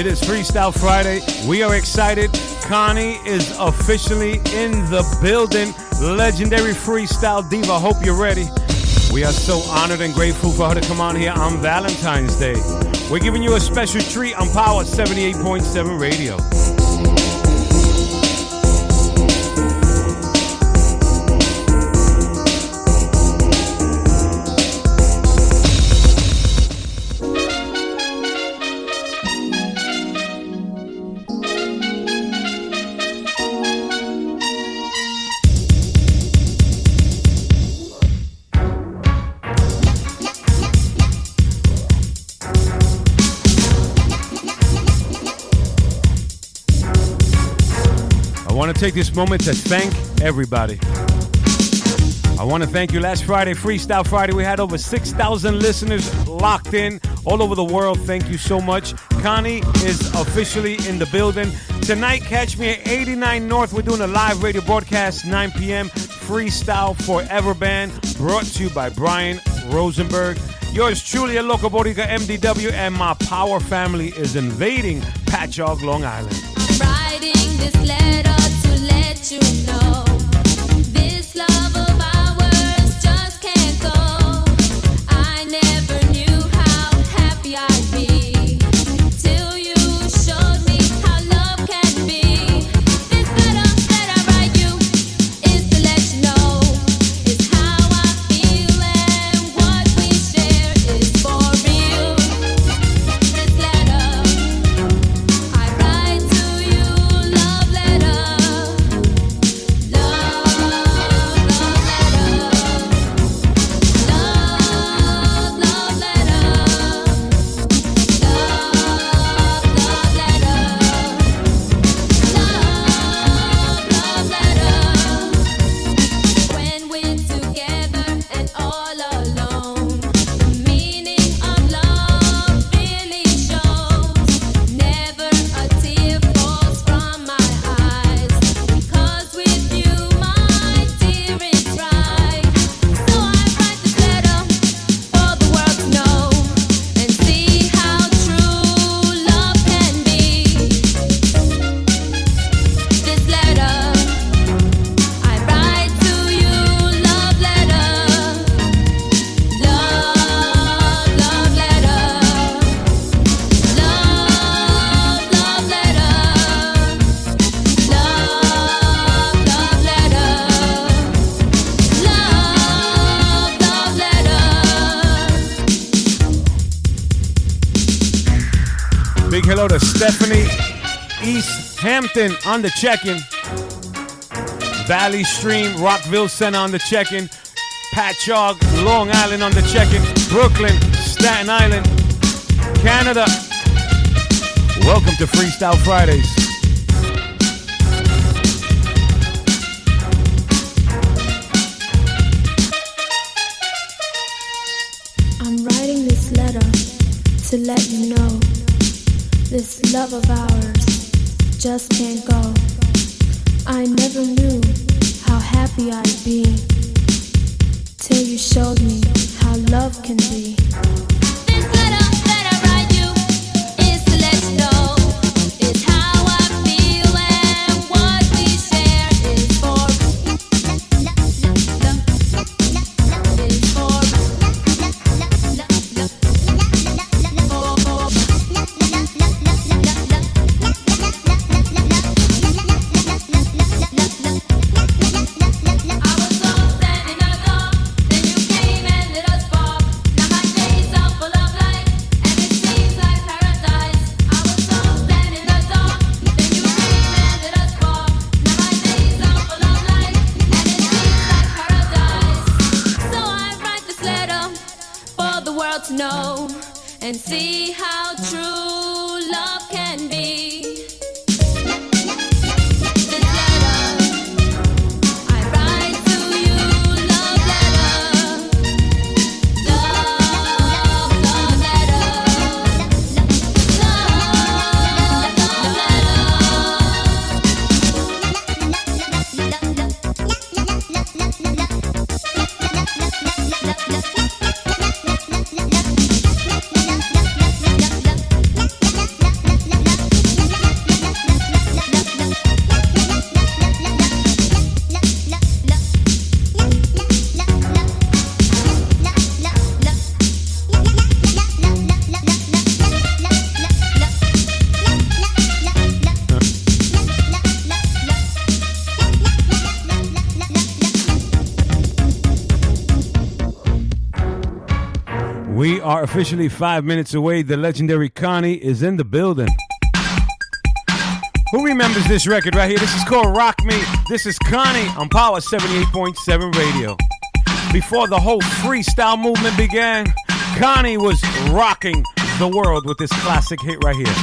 It is Freestyle Friday. We are excited. Connie is officially in the building. Legendary freestyle diva. Hope you're ready. We are so honored and grateful for her to come on here on Valentine's Day. We're giving you a special treat on Power 78.7 Radio. I want to take this moment to thank everybody. I want to thank you. Last Friday, Freestyle Friday, we had over 6,000 listeners locked in all over the world. Thank you so much. Connie is officially in the building. Tonight, catch me at 89 North. We're doing a live radio broadcast, 9 p.m. Freestyle Forever Band, brought to you by Brian Rosenberg. Yours truly, a local bodega MDW, and my power family is invading Patchogue, Long Island. Writing this letter to let you know this love of ours just can't go. I never knew how happy I'd be till you showed me how love can be. This letter that I write you is to let you know it's how I feel and what we share is for real. This letter I write to you. Love letter, love, love letter, love, love letter, love, love letter. When we're together and all alone, the meaning of love really shows. Never a tear falls from my eyes, because with you, my dear, it's right. So I write this letter for the world to know and see how true love can be. This letter I write to you, love letter, love, love letter, love, love letter, love, love letter, love, love letter. Big hello to Stephanie East Hampton on the check-in. Valley Stream, Rockville Center on the check-in. Patchogue, Long Island on the check-in. Brooklyn, Staten Island, Canada. Welcome to Freestyle Fridays. I'm writing this letter to let you know this love of ours just can't go. I never knew how happy I'd be till you showed me how love can be. This letter that I write you is to let you know it's how I feel and what we share is for to know and see how true love can be. This letter I write to you, love letter, love, love letter, love, love letter. We are officially 5 minutes away. The legendary Connie is in the building. Who remembers this record right here? This is called Rock Me. This is Connie on Power 78.7 Radio. Before the whole freestyle movement began, Connie was rocking the world with this classic hit right here.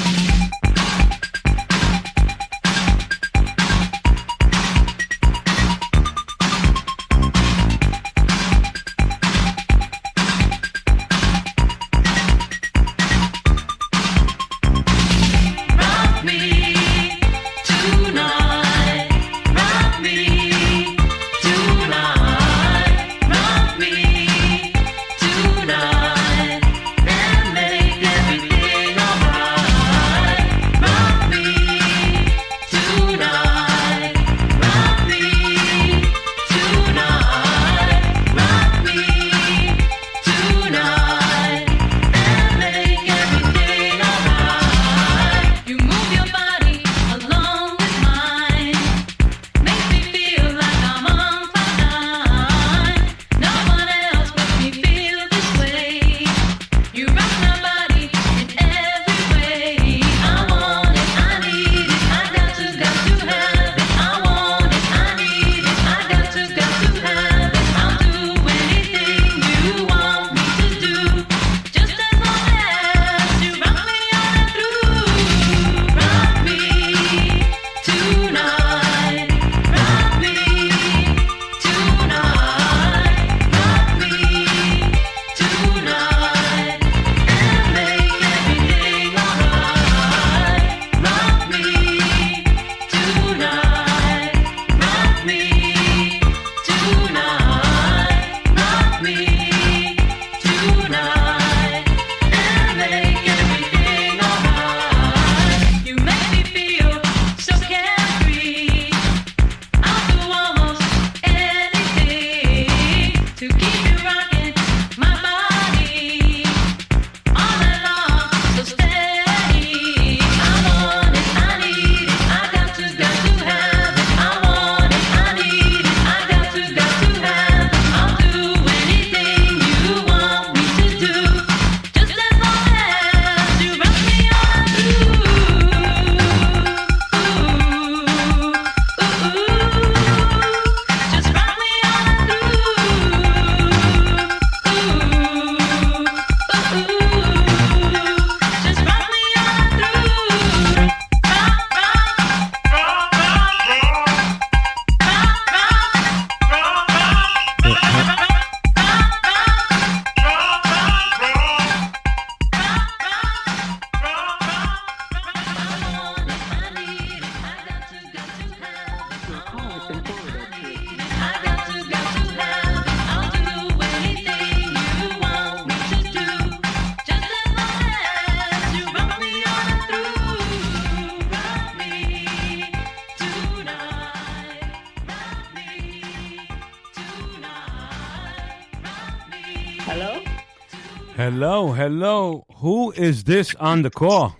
Hello. Who is this on the call?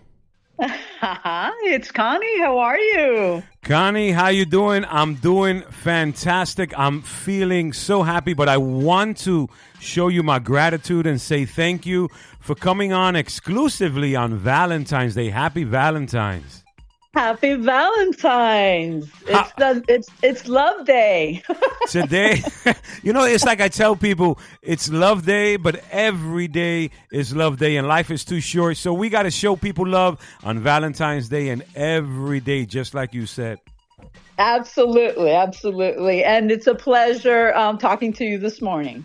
It's Connie. How are you? Connie, how you doing? I'm doing fantastic. I'm feeling so happy, but I want to show you my gratitude and say thank you for coming on exclusively on Valentine's Day. Happy Valentine's. Happy Valentine's. It's Love Day. Today, it's like I tell people, it's Love Day, but every day is Love Day, and life is too short. So we got to show people love on Valentine's Day and every day, just like you said. Absolutely. And it's a pleasure talking to you this morning.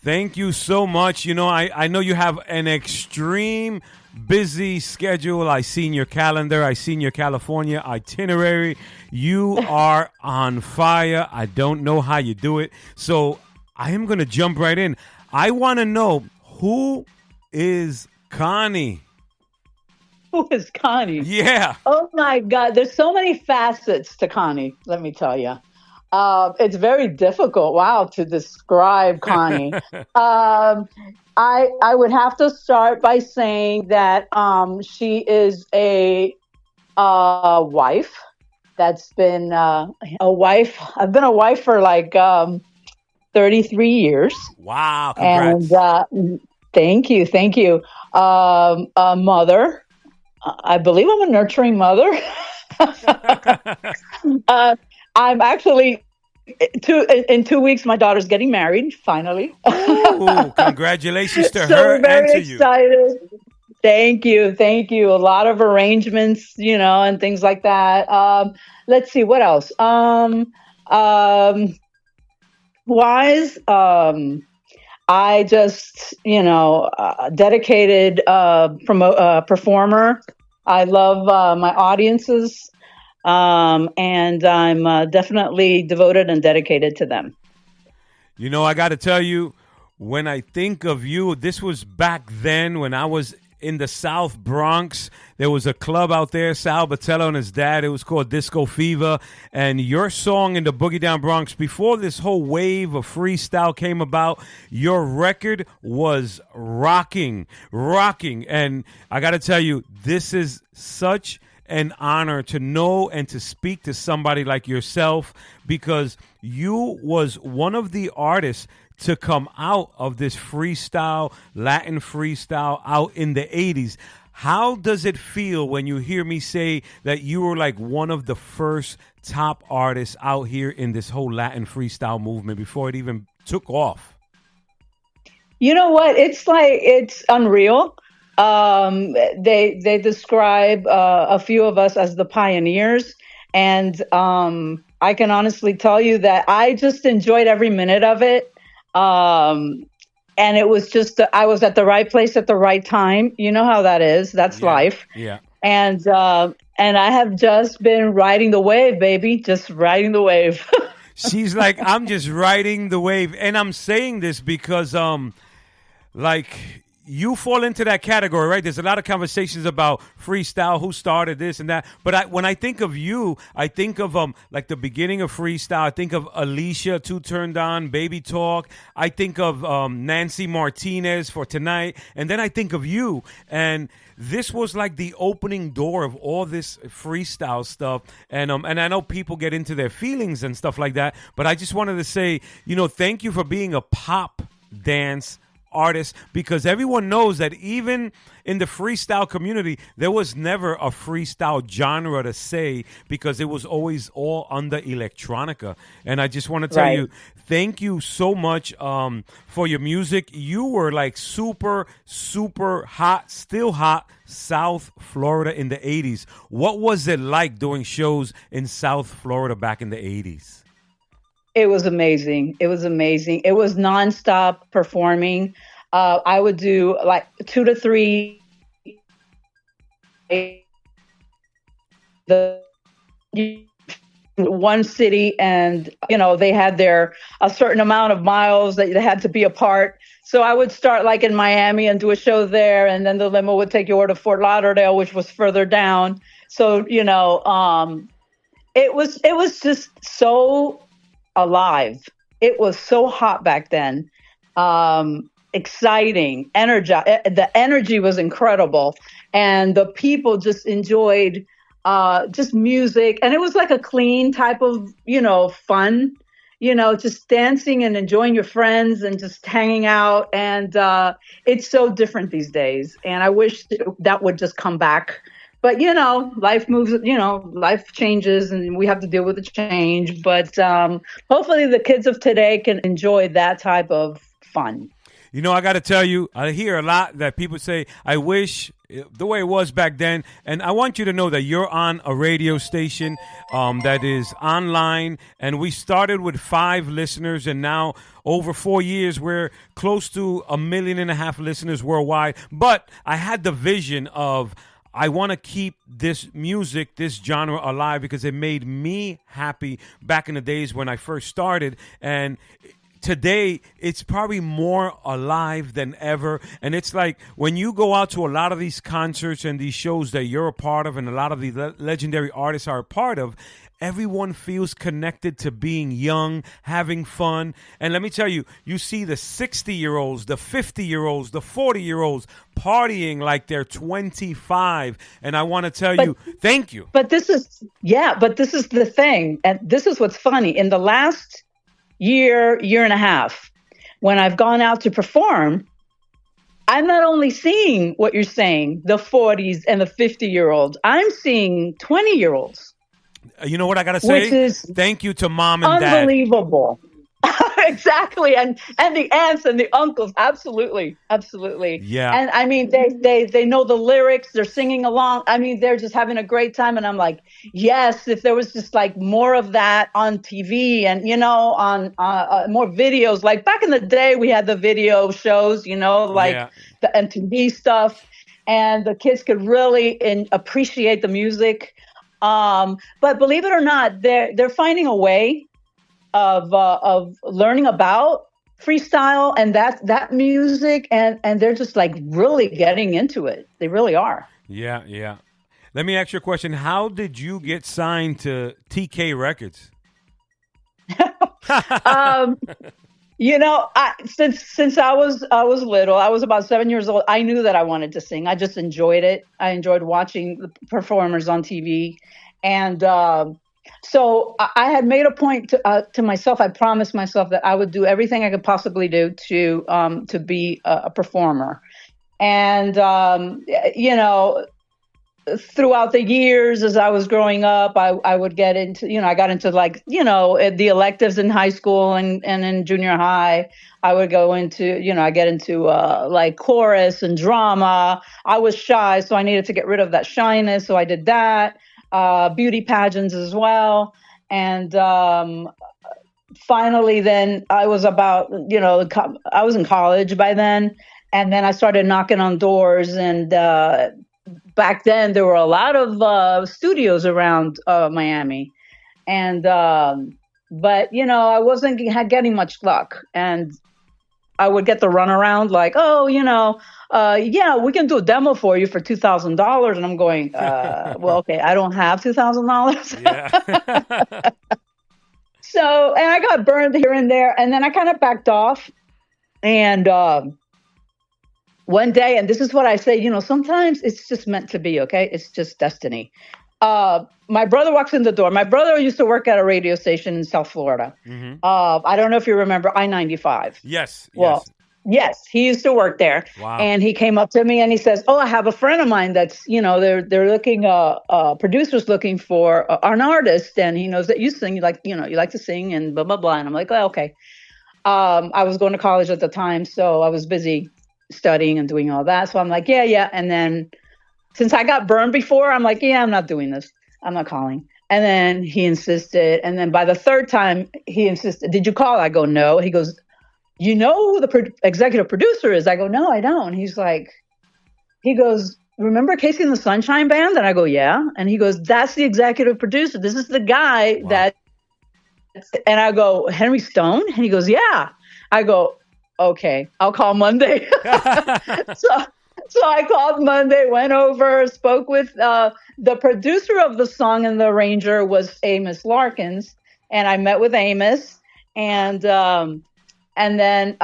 Thank you so much. I know you have an extreme busy schedule. I seen your calendar. I seen your California itinerary. You are on fire. I don't know how you do it. So I am going to jump right in. I want to know, who is Connie? Who is Connie? Yeah. Oh, my God. There's so many facets to Connie, let me tell you. It's very difficult, to describe Connie. I would have to start by saying that she is a wife. That's been a wife. I've been a wife for like 33 years. Wow! Congrats. And Thank you. Thank you. A mother. I believe I'm a nurturing mother. uh, I'm actually in 2 weeks. My daughter's getting married finally. Ooh, congratulations to So her we're and very to you. excited. Thank you. Thank you. A lot of arrangements, and things like that. Let's see what else. Um, wise. I just, dedicated performer. I love my audiences, and I'm definitely devoted and dedicated to them. I got to tell you, when I think of you, this was back then when I was in the South Bronx. There was a club out there, Sal Batello and his dad. It was called Disco Fever. And your song in the Boogie Down Bronx, before this whole wave of freestyle came about, your record was rocking. And I got to tell you, this is such an honor to know and to speak to somebody like yourself, because you was one of the artists to come out of this freestyle, Latin freestyle out in the 80s. How does it feel when you hear me say that you were like one of the first top artists out here in this whole Latin freestyle movement before it even took off? You know what? It's unreal. They describe a few of us as the pioneers, and I can honestly tell you that I just enjoyed every minute of it. And it was just I was at the right place at the right time. You know how that is. That's life. Yeah. And I have just been riding the wave, baby. Just riding the wave. She's like, I'm just riding the wave, and I'm saying this because like, you fall into that category, right? There's a lot of conversations about freestyle, who started this and that. But when I think of you, I think of like the beginning of freestyle. I think of Alicia, Two Turned On, Baby Talk. I think of Nancy Martinez for Tonight. And then I think of you. And this was like the opening door of all this freestyle stuff. And I know people get into their feelings and stuff like that. But I just wanted to say, thank you for being a pop dance artist, because everyone knows that even in the freestyle community, there was never a freestyle genre to say, because it was always all under electronica. And I just want to tell you, thank you so much for your music. You were like super, super hot, still hot, South Florida in the 80s. What was it like doing shows in South Florida back in the 80s? It was amazing. It was amazing. It was nonstop performing. I would do like 2 to 3 the one city, and they had a certain amount of miles that they had to be apart. So I would start like in Miami and do a show there, and then the limo would take you over to Fort Lauderdale, which was further down. So it was just so alive. It was so hot back then. Exciting, the energy was incredible, and the people just enjoyed just music, and it was like a clean type of fun, just dancing and enjoying your friends and just hanging out. And it's so different these days, and I wish that would just come back. But, life moves, life changes, and we have to deal with the change. But hopefully the kids of today can enjoy that type of fun. I got to tell you, I hear a lot that people say, I wish the way it was back then. And I want you to know that you're on a radio station that is online. And we started with 5 listeners, and now over 4 years, we're close to 1.5 million listeners worldwide. But I had the vision of, I want to keep this music, this genre alive, because it made me happy back in the days when I first started. And today, it's probably more alive than ever. And it's like when you go out to a lot of these concerts and these shows that you're a part of, and a lot of the legendary artists are a part of, everyone feels connected to being young, having fun. And let me tell you, you see the 60-year-olds, the 50-year-olds, the 40-year-olds partying like they're 25. And I want to tell you, thank you. But this is the thing. And this is what's funny. In the last year and a half, when I've gone out to perform, I'm not only seeing what you're saying, the 40s and the 50-year-olds. I'm seeing 20-year-olds, You know what I gotta which say? is Thank you to mom and dad. unbelievable. Exactly, and the aunts and the uncles, absolutely, absolutely. Yeah. And I mean, they know the lyrics, they're singing along. I mean, they're just having a great time, and I'm like, yes, if there was just like more of that on TV, and on more videos. Like back in the day, we had the video shows, like Yeah. the MTV stuff, and the kids could really appreciate the music. But believe it or not, they're finding a way of learning about freestyle and that music, and they're just like really getting into it. They really are. Yeah, yeah. Let me ask you a question. How did you get signed to TK Records? um since I was little, I was about 7 years old, I knew that I wanted to sing. I just enjoyed it. I enjoyed watching the performers on TV. And so I had made a point to myself. I promised myself that I would do everything I could possibly do to be a performer. And throughout the years as I was growing up, I would get into, I got into like, the electives in high school and in junior high. I would go into, I get into like chorus and drama. I was shy, so I needed to get rid of that shyness. So I did that. Beauty pageants as well. And finally, then I was about, I was in college by then. And then I started knocking on doors. And back then, there were a lot of studios around Miami. And but, I wasn't getting much luck. And I would get the runaround like, oh, yeah, we can do a demo for you for $2,000. And I'm going, well, okay, I don't have $2,000. Yeah. So, and I got burned here and there. And then I kind of backed off. And one day, and this is what I say, sometimes it's just meant to be, okay? It's just destiny. My brother walks in the door. My brother used to work at a radio station in South Florida. Mm-hmm. I don't know if you remember I-95. Yes. Well, yes, he used to work there. Wow. And he came up to me and he says, "Oh, I have a friend of mine that's, they're looking, producers looking for an artist, and he knows that you sing. You like to sing and blah blah blah." And I'm like, "Oh, okay." I was going to college at the time, so I was busy studying and doing all that. So I'm like, yeah. And then since I got burned before, I'm like, yeah, I'm not doing this. I'm not calling. And then he insisted. And then by the third time he insisted, "Did you call?" I go, "No." He goes, "You know who the executive producer is?" I go, "No, I don't." He goes, "Remember Casey and the Sunshine Band?" And I go, "Yeah." And he goes, "That's the executive producer. This is the guy that," and I go, "Henry Stone?" And he goes, "Yeah." I go, "Okay, I'll call Monday." So I called Monday, went over, spoke with the producer of the song, and the arranger was Amos Larkins. And I met with Amos, and then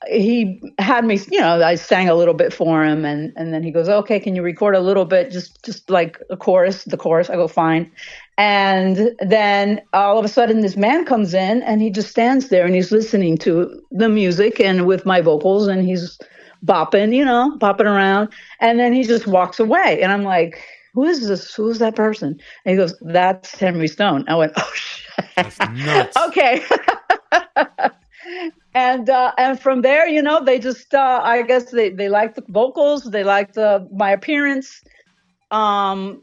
he had me, I sang a little bit for him, and then he goes, "Okay, can you record a little bit, just like the chorus?" I go, "Fine." And then all of a sudden this man comes in, and he just stands there and he's listening to the music and with my vocals, and he's bopping around. And then he just walks away. And I'm like, "Who is this? Who is that person?" And he goes, "That's Henry Stone." I went, "Oh, shit." That's nuts. Okay. And from there, they just, I guess they liked the vocals. They liked my appearance. And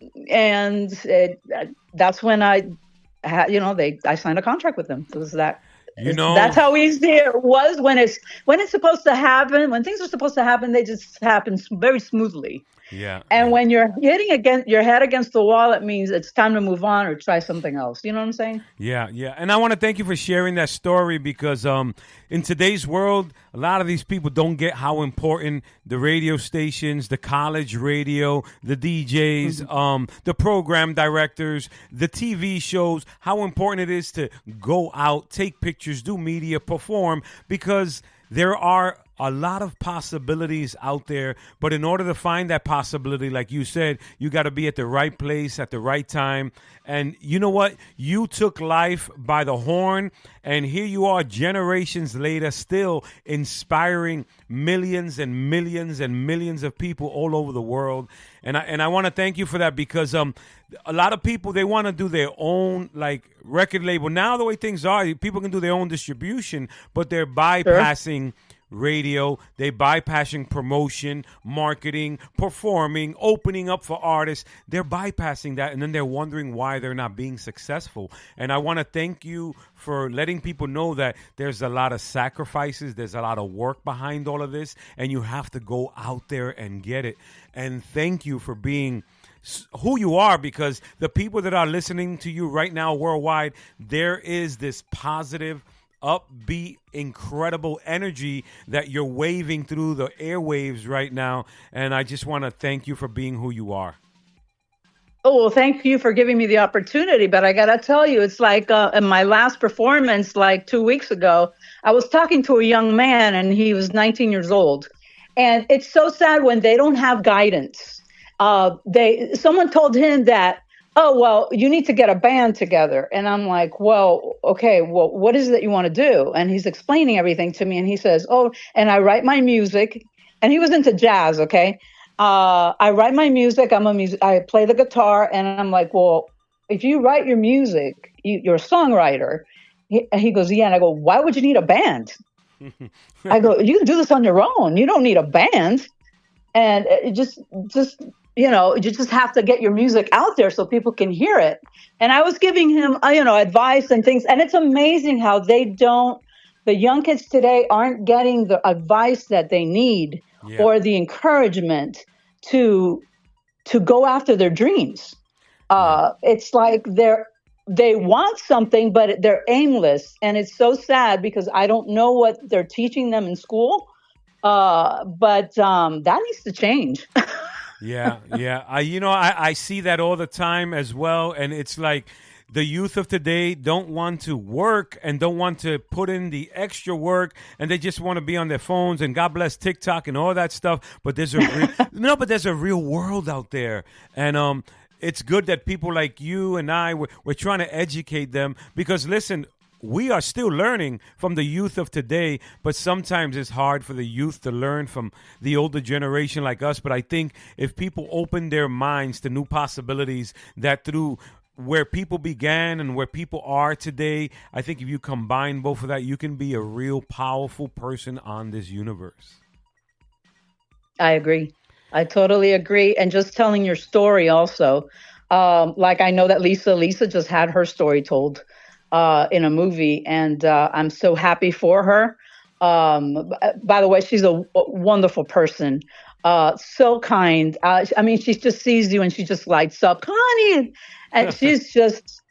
that's when I had, I signed a contract with them. It was that. That's how easy it was when it's supposed to happen. When things are supposed to happen, they just happen very smoothly. Yeah. And when you're hitting your head against the wall, it means it's time to move on or try something else. You know what I'm saying? Yeah. And I want to thank you for sharing that story, because in today's world, a lot of these people don't get how important the radio stations, the college radio, the DJs, the program directors, the TV shows, how important it is to go out, take pictures, do media, perform, because there are a lot of possibilities out there, but in order to find that possibility, like you said, you got to be at the right place at the right time. And you know what? You took life by the horn, and here you are generations later still inspiring millions and millions and millions of people all over the world. And I want to thank you for that, because a lot of people, they want to do their own like record label. Now the way things are, people can do their own distribution, but they're bypassing radio, they bypassing promotion, marketing, performing, opening up for artists. They're bypassing that, and then they're wondering why they're not being successful. And I want to thank you for letting people know that there's a lot of sacrifices, there's a lot of work behind all of this, and you have to go out there and get it. And thank you for being who you are, because the people that are listening to you right now worldwide, there is this positive, upbeat, incredible energy that you're waving through the airwaves right now. And I just want to thank you for being who you are. Oh, well, thank you for giving me the opportunity. But I got to tell you, it's like in my last performance, like 2 weeks ago, I was talking to a young man, and he was 19 years old. And it's so sad when they don't have guidance. Someone told him that, oh, well, you need to get a band together. And I'm like, well, okay, well, what is it that you want to do? And he's explaining everything to me. And he says, oh, and I write my music. And he was into jazz, okay? I write my music. I play the guitar. And I'm like, well, if you write your music, you're a songwriter. He goes, yeah. And I go, why would you need a band? I go, you can do this on your own. You don't need a band. And it just you know, you just have to get your music out there so people can hear it. And I was giving him, advice and things. And it's amazing how the young kids today aren't getting the advice that they need or the encouragement to go after their dreams. It's like they want something, but they're aimless. And it's so sad, because I don't know what they're teaching them in school. But that needs to change. Yeah. I see that all the time as well. And it's like the youth of today don't want to work and don't want to put in the extra work, and they just want to be on their phones, and God bless TikTok and all that stuff. But there's a real world out there. And it's good that people like you and we're trying to educate them, because listen, we are still learning from the youth of today, but sometimes it's hard for the youth to learn from the older generation like us. But I think if people open their minds to new possibilities, that through where people began and where people are today, I think if you combine both of that, you can be a real powerful person on this universe. I agree. I totally agree. And just telling your story also, like I know that Lisa just had her story told in a movie, and I'm so happy for her. By the way, she's a wonderful person, so kind. She just sees you and she just lights up, Connie, and she's just,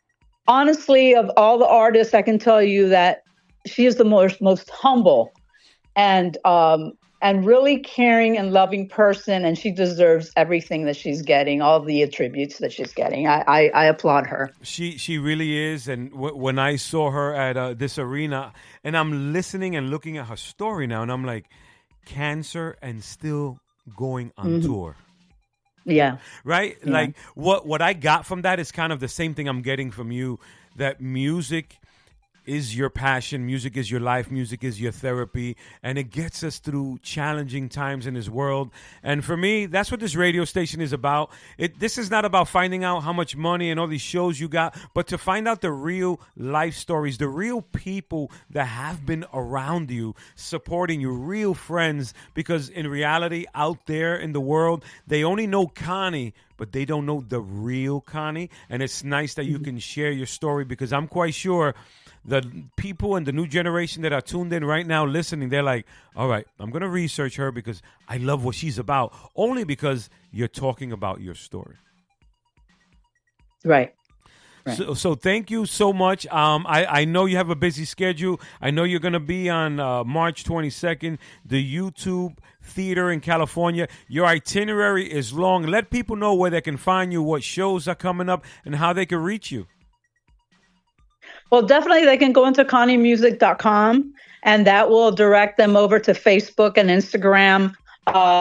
honestly, of all the artists, I can tell you that she is the most humble and really caring and loving person, and she deserves everything that she's getting, all the attributes that she's getting. I applaud her. She really is. And when I saw her at this arena, and I'm listening and looking at her story now, and I'm like, cancer and still going on tour. Yeah. Right? Yeah. Like what I got from that is kind of the same thing I'm getting from you, that music is your passion, music is your life, music is your therapy, and it gets us through challenging times in this world. And for me, that's what this radio station is about. This is not about finding out how much money and all these shows you got, but to find out the real life stories, the real people that have been around you, supporting you, real friends, because in reality, out there in the world, they only know Connie, but they don't know the real Connie. And it's nice that you can share your story, because I'm quite sure the people in the new generation that are tuned in right now listening, they're like, all right, I'm going to research her because I love what she's about, only because you're talking about your story. Right. So thank you so much. I know you have a busy schedule. I know you're going to be on March 22nd, the YouTube Theater in California. Your itinerary is long. Let people know where they can find you, what shows are coming up, and how they can reach you. Well, definitely they can go into conniemusic.com and that will direct them over to Facebook and Instagram.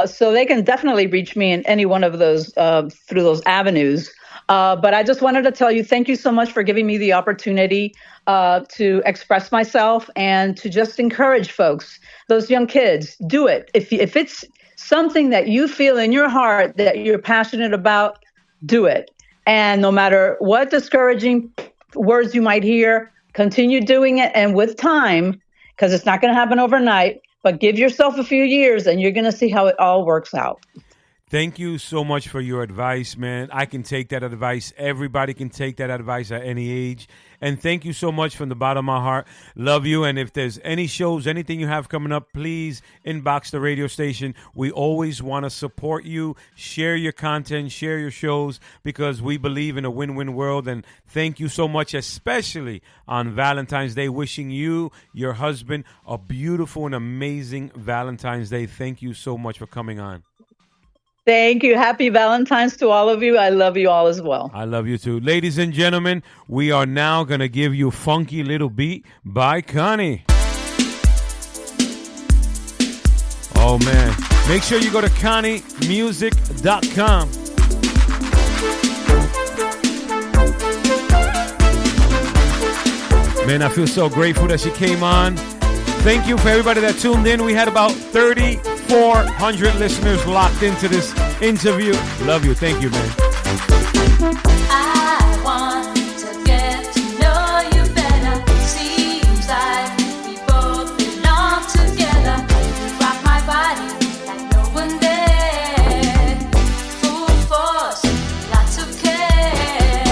So they can definitely reach me in any one of those through those avenues. But I just wanted to tell you, thank you so much for giving me the opportunity to express myself and to just encourage folks, those young kids, do it. If it's something that you feel in your heart that you're passionate about, do it. And no matter what discouraging words you might hear, continue doing it. And with time, because it's not going to happen overnight, but give yourself a few years and you're going to see how it all works out. Thank you so much for your advice, man. I can take that advice. Everybody can take that advice at any age. And thank you so much from the bottom of my heart. Love you. And if there's any shows, anything you have coming up, please inbox the radio station. We always want to support you. Share your content, share your shows, because we believe in a win-win world. And thank you so much, especially on Valentine's Day. Wishing you, your husband, a beautiful and amazing Valentine's Day. Thank you so much for coming on. Thank you. Happy Valentine's to all of you. I love you all as well. I love you too. Ladies and gentlemen, we are now going to give you Funky Little Beat by Connie. Oh, man. Make sure you go to ConnieMusic.com. Man, I feel so grateful that she came on. Thank you for everybody that tuned in. We had about 3,400 listeners locked into this interview. Love you. Thank you, man. I want to get to know you better. Seems like we both belong together. You rock my body like no one did. Full force, lots of care.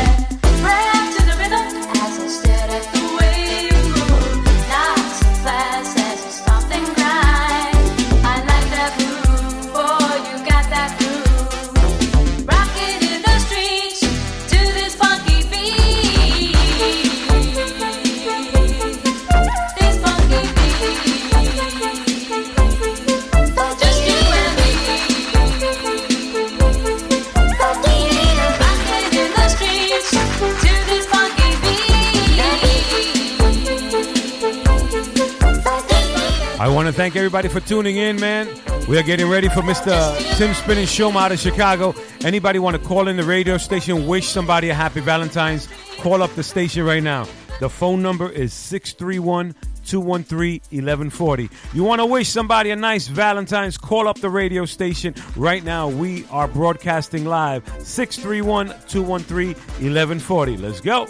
Rap to the rhythm as I stare at the way you move. Not so fast as you stomp and grind. I like that groove, boy, you got that groove. Rock it in the streets to this funky beat. This funky beat. Just you and me. Rock it in the streets to this funky beat. I want to thank everybody for tuning in, man. We are getting ready for Mr. Tim Spinning Show out of Chicago. Anybody want to call in the radio station, wish somebody a happy Valentine's, call up the station right now. The phone number is 631-213-1140. You want to wish somebody a nice Valentine's, call up the radio station right now. We are broadcasting live, 631-213-1140. Let's go.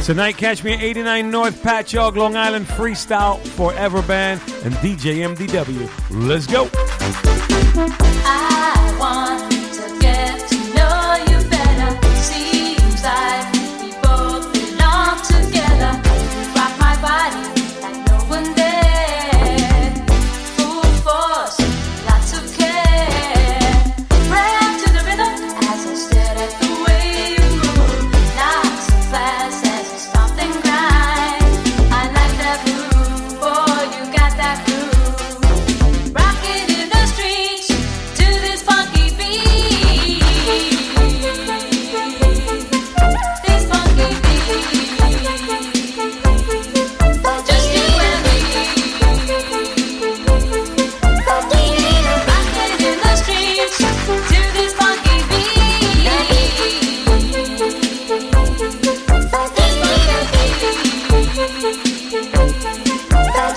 Tonight, catch me at 89 North Patchogue, Long Island, Freestyle Forever Band and DJ MDW. Let's go. I want to get to know you better. Seems like we both belong together. You rock my body like no one did. Full force, lots of care. Rap to the rhythm as I stare at the way you move. Not so fast as you stomp and grind. I like that groove, boy, you got that groove. Rock it in the streets to this funky beat. This funky beat. Just you and me. Rock it in the streets to this funky beat.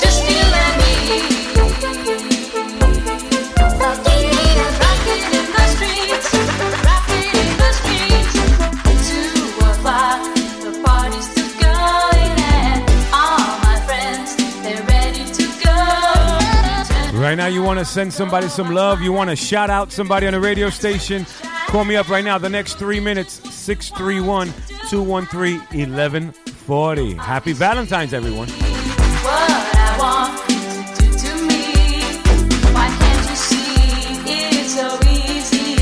Just you and me. Rock it in the streets. Rock it in the streets. 2 o'clock, the party's still going, and all my friends, they're ready to go. Right now, you want to send somebody some love. You want to shout out somebody on the radio station. Call me up right now. The next 3 minutes, 631-213-1140. Happy Valentine's, everyone. What I want to do to me. Why can't you see it's so easy?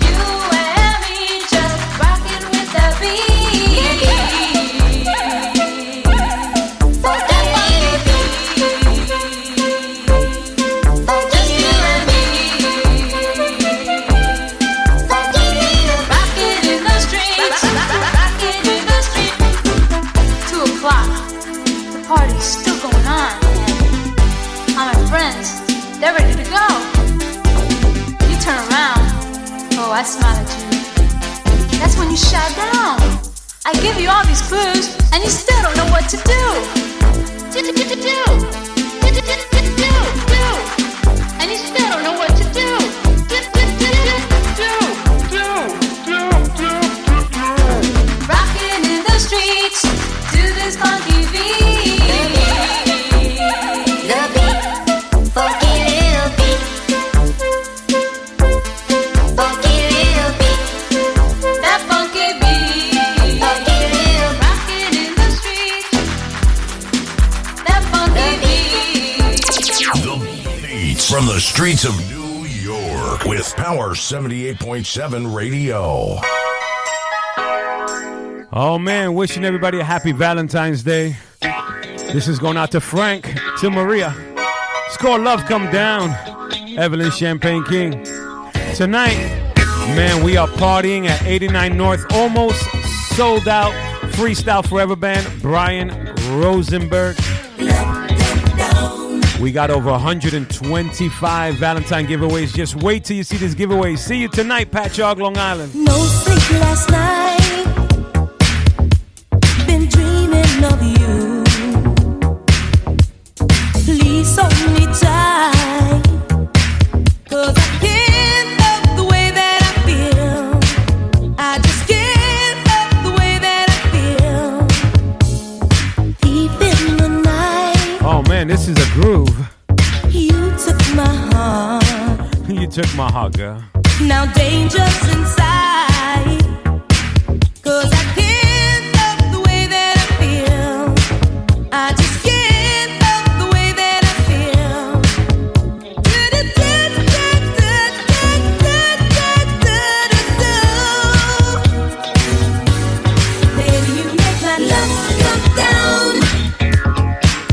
You and me just rocking with the beat. That funky beat. Just you and me. Rock it in the streets. Rock it in the streets. 2 o'clock. party's still going on. All my friends, they're ready to go. You turn around, oh, I smile at you. That's when you shout down. I give you all these clues, and you still don't know what to do. And you still don't know what to do. Rocking in the streets to this funky beat. The beat, funky little beat. Funky little beat. That funky beat. Funky little Rocking in the streets. That funky beat. The beats from the streets of New York with Power 78.7 Radio. Oh man, wishing everybody a happy Valentine's Day. This is going out to Frank, to Maria. It's called Love Come Down. Evelyn Champagne King. Tonight, man, we are partying at 89 North, almost sold out. Freestyle Forever Band, Brian Rosenberg. We got over 125 Valentine giveaways. Just wait till you see this giveaway. See you tonight, Patchogue, Long Island. No sleep last night. Been dreaming of you. Please hold me tight. 'Cause I can't help the way that I feel. I just can't help the way that I feel. Deep in the night. Oh man, this is a groove. You took my heart. You took my heart, girl. Now danger's inside. 'Cause I can't help the way that I feel. I just can't help the way that I feel. Baby, you make my love come down.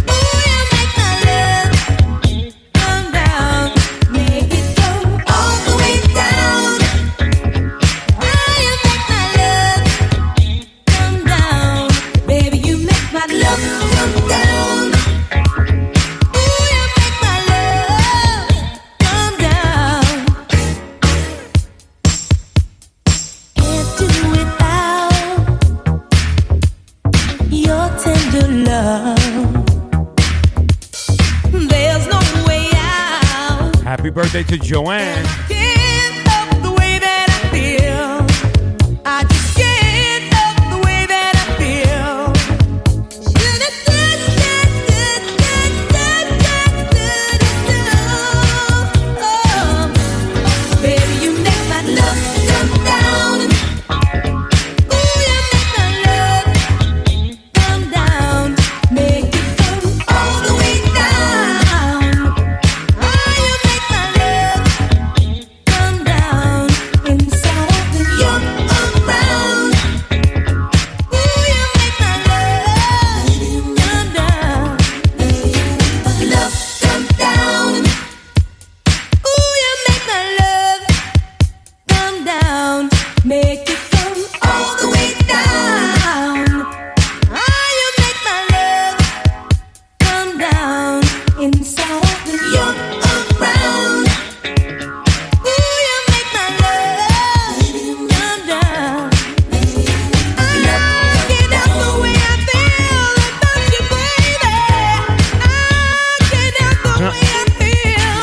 Ooh, you make my love come down. Make it come all the way down. Oh, you make my love come down. Baby, you make my love come down. Ooh, you make my love come down. Can't do without your tender love. There's no way out. Happy birthday to Joanne. Can't help the way that I feel. I just can't help the way that I feel. Oh, baby, you make my love come down. Ooh, you make my love come down. Make it come all the way down. Oh, you make my love come down. Inside out when you're around. Ooh, you make my love come down. Love come down. Ooh, you make my love come down. Make it come all the way down. Oh, you make my love come down. Inside out when you're around. Ooh, you make my love come down. I can't help the way I feel about you, baby. I can't help the way I feel.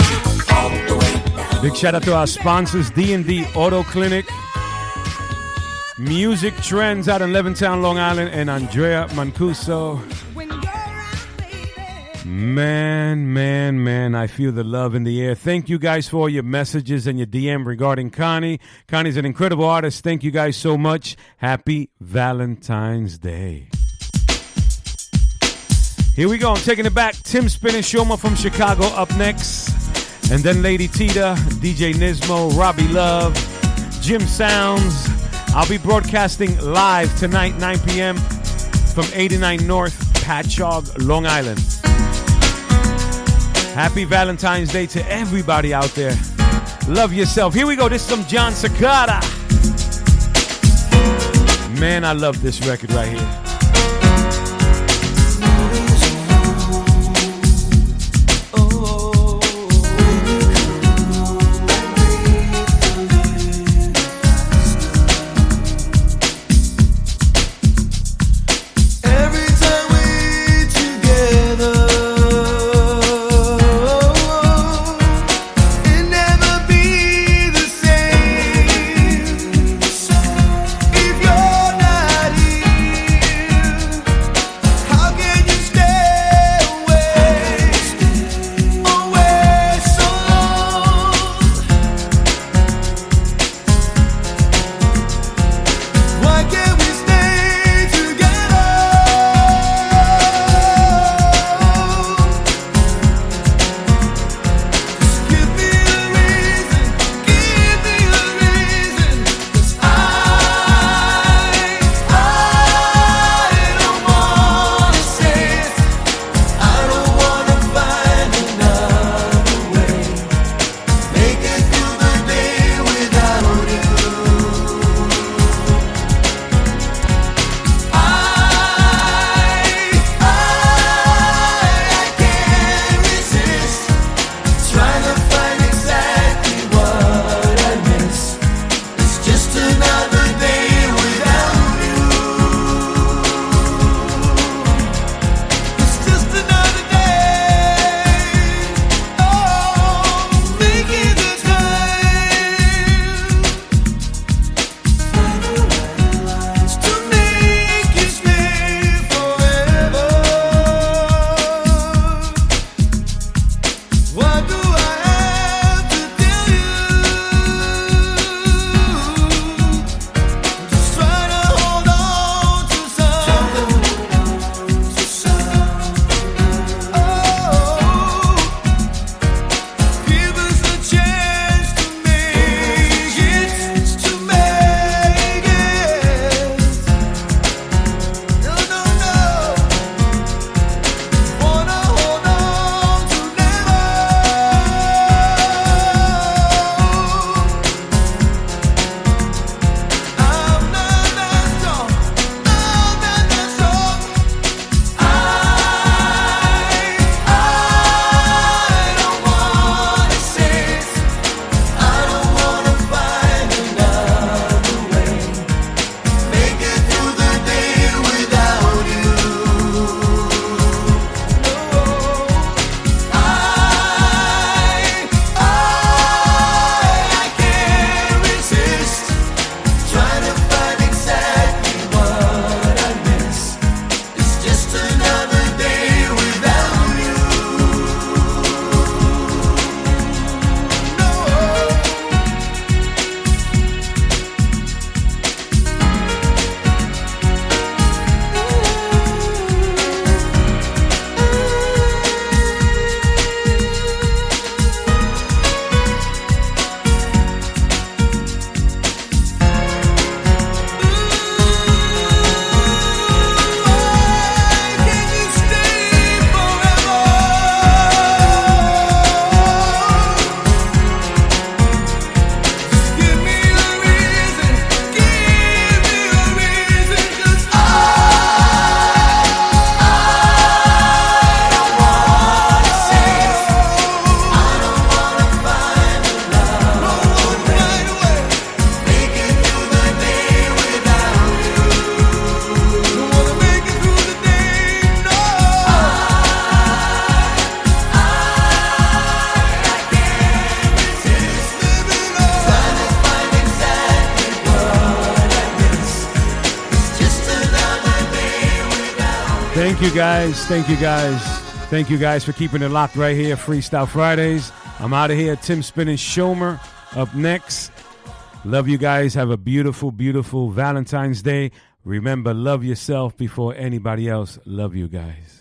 All the way down. Big shout out to our sponsors, D&D Auto Clinic, Music Trends out in Levittown, Long Island, and Andrea Mancuso. When you're around, baby. Man, I feel the love in the air. Thank you guys for all your messages and your DM regarding Connie. Connie's an incredible artist. Thank you guys so much. Happy Valentine's Day. Here we go. I'm taking it back. Tim Spin and Shoma from Chicago up next. And then Lady Tita, DJ Nismo, Robbie Love, Jim Sounds. I'll be broadcasting live tonight, 9 p.m. from 89 North, Patchogue, Long Island. Happy Valentine's Day to everybody out there. Love yourself. Here we go. This is some John Cicada. Man, I love this record right here. Thank you guys. Thank you guys. Thank you guys for keeping it locked right here. Freestyle Fridays. I'm out of here. Tim Spinning Shomer up next. Love you guys. Have a beautiful, beautiful Valentine's Day. Remember, love yourself before anybody else. Love you guys.